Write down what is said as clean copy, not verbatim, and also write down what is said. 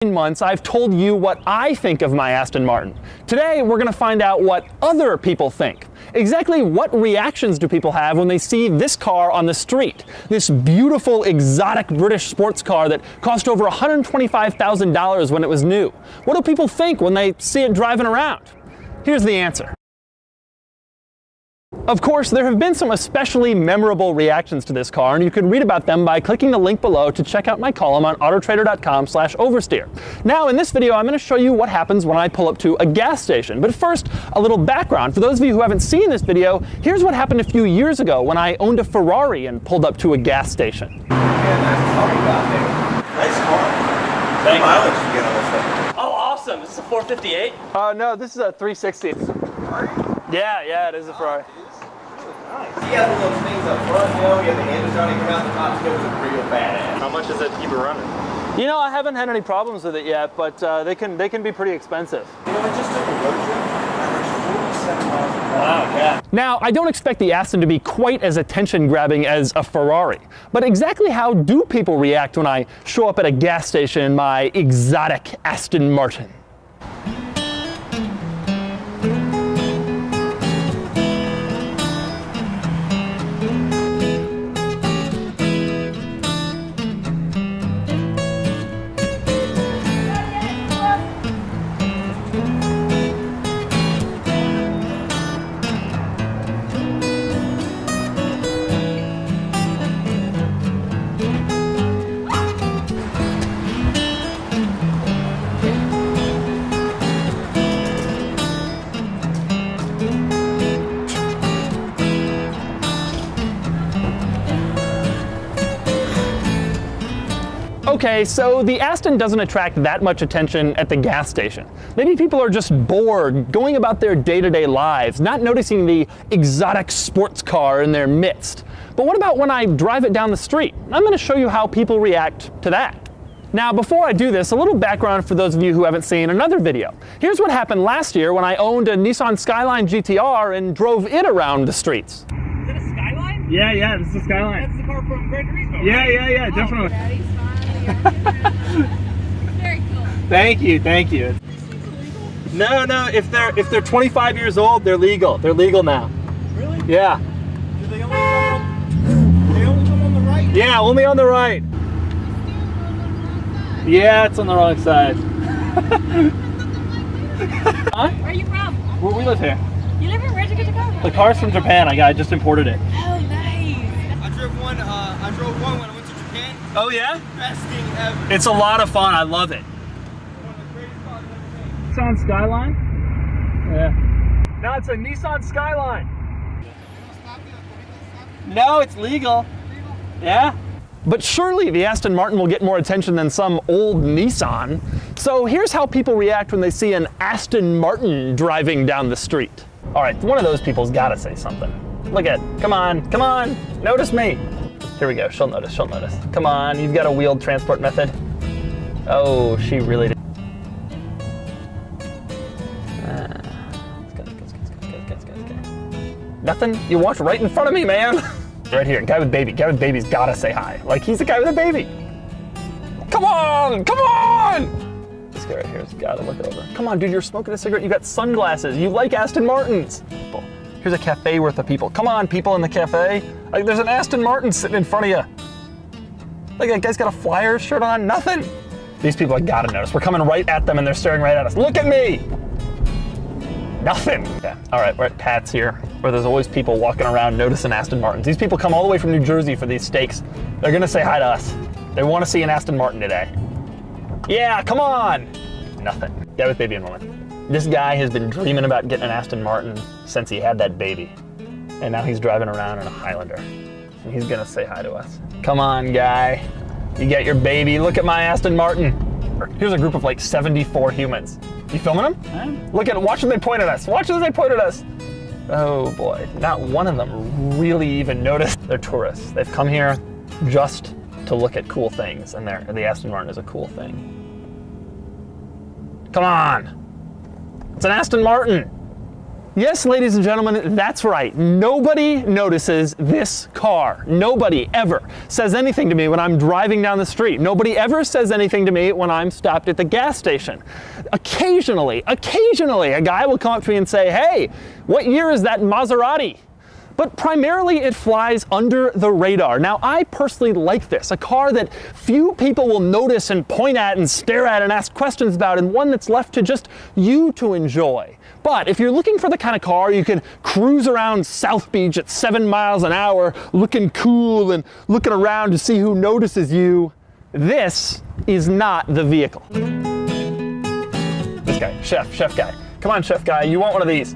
Months, I've told you what I think of my Aston Martin. Today, we're going to find out what other people think. Exactly what reactions do people have when they see this car on the street? This beautiful, exotic British sports car that cost over $125,000 when it was new. What do people think when they see it driving around? Here's the answer. Of course, there have been some especially memorable reactions to this car, and you can read about them by clicking the link below to check out my column on autotrader.com/oversteer. Now, in this video, I'm going to show you what happens when I pull up to a gas station. But first, a little background. For those of you who haven't seen this video, here's what happened a few years ago when I owned a Ferrari and pulled up to a gas station. Yeah, nice car you got there. Nice car. Thank you. Mileage you get on this thing? Oh, awesome. This is a 458? No, this is a 360. Ferrari? Yeah, it is a Ferrari. Nice. He has one of those things up front, you know, you have the hinges on it, come out the top, it was real badass. How much does it keep it running? You know, I haven't had any problems with it yet, but they can be pretty expensive. You know, I just took a road trip, averaged 47 miles per hour. Wow, yeah. Now, I don't expect the Aston to be quite as attention-grabbing as a Ferrari, but exactly how do people react when I show up at a gas station in my exotic Aston Martin? Okay, so the Aston doesn't attract that much attention at the gas station. Maybe people are just bored, going about their day-to-day lives, not noticing the exotic sports car in their midst. But what about when I drive it down the street? I'm going to show you how people react to that. Now, before I do this, a little background for those of you who haven't seen another video. Here's what happened last year when I owned a Nissan Skyline GTR and drove it around the streets. Is it a Skyline? Yeah, this is a Skyline. That's the car from Gran Turismo. Yeah, definitely. Daddy's very cool. Thank you. No, if they're 25 years old, they're legal. They're legal now. Really? Yeah. Do they only come on the right? Yeah, only on the right. Yeah, it's on the wrong side. Huh? Where are you from? Where we live here. You live in Where'd you get your car? The car's from Japan. I just imported it. Oh, nice. I drove one when I went to Japan. Oh yeah? Best thing ever. It's a lot of fun. I love it. One of the greatest cars I've ever seen. Nissan Skyline? Yeah. No, it's a Nissan Skyline. No, it's legal. Yeah. But surely the Aston Martin will get more attention than some old Nissan. So here's how people react when they see an Aston Martin driving down the street. All right, one of those people's gotta say something. Look at, come on, notice me. Here we go, she'll notice. Come on, you've got a wheeled transport method. Oh, she really did. Nothing? You walked right in front of me, man. Right here, guy with baby's gotta say hi. Like, he's the guy with a baby. Come on! This guy right here has gotta look over. Come on, dude, you're smoking a cigarette, you got sunglasses, you like Aston Martins. Here's a cafe worth of people. Come on, people in the cafe. Like, there's an Aston Martin sitting in front of you. Like, that guy's got a Flyers shirt on, nothing. These people have gotta notice. We're coming right at them and they're staring right at us. Look at me! Nothing. Yeah. All right, we're at Pat's here, where there's always people walking around noticing Aston Martins. These people come all the way from New Jersey for these steaks. They're gonna say hi to us. They wanna see an Aston Martin today. Yeah, come on! Nothing. Guy with baby and woman. This guy has been dreaming about getting an Aston Martin since he had that baby. And now he's driving around in a Highlander. And he's gonna say hi to us. Come on, guy. You got your baby. Look at my Aston Martin. Here's a group of like 74 humans. You filming them? Look at, watch as they point at us. Oh boy, not one of them really even noticed. They're tourists. They've come here just to look at cool things, and the Aston Martin is a cool thing. Come on. It's an Aston Martin. Yes, ladies and gentlemen, that's right. Nobody notices this car. Nobody ever says anything to me when I'm driving down the street. Nobody ever says anything to me when I'm stopped at the gas station. Occasionally, a guy will come up to me and say, hey, what year is that Maserati? But primarily it flies under the radar. Now, I personally like this, a car that few people will notice and point at and stare at and ask questions about, and one that's left to just you to enjoy. But if you're looking for the kind of car you can cruise around South Beach at 7 miles an hour, looking cool and looking around to see who notices you, this is not the vehicle. This guy, chef guy. Come on, chef guy, you want one of these.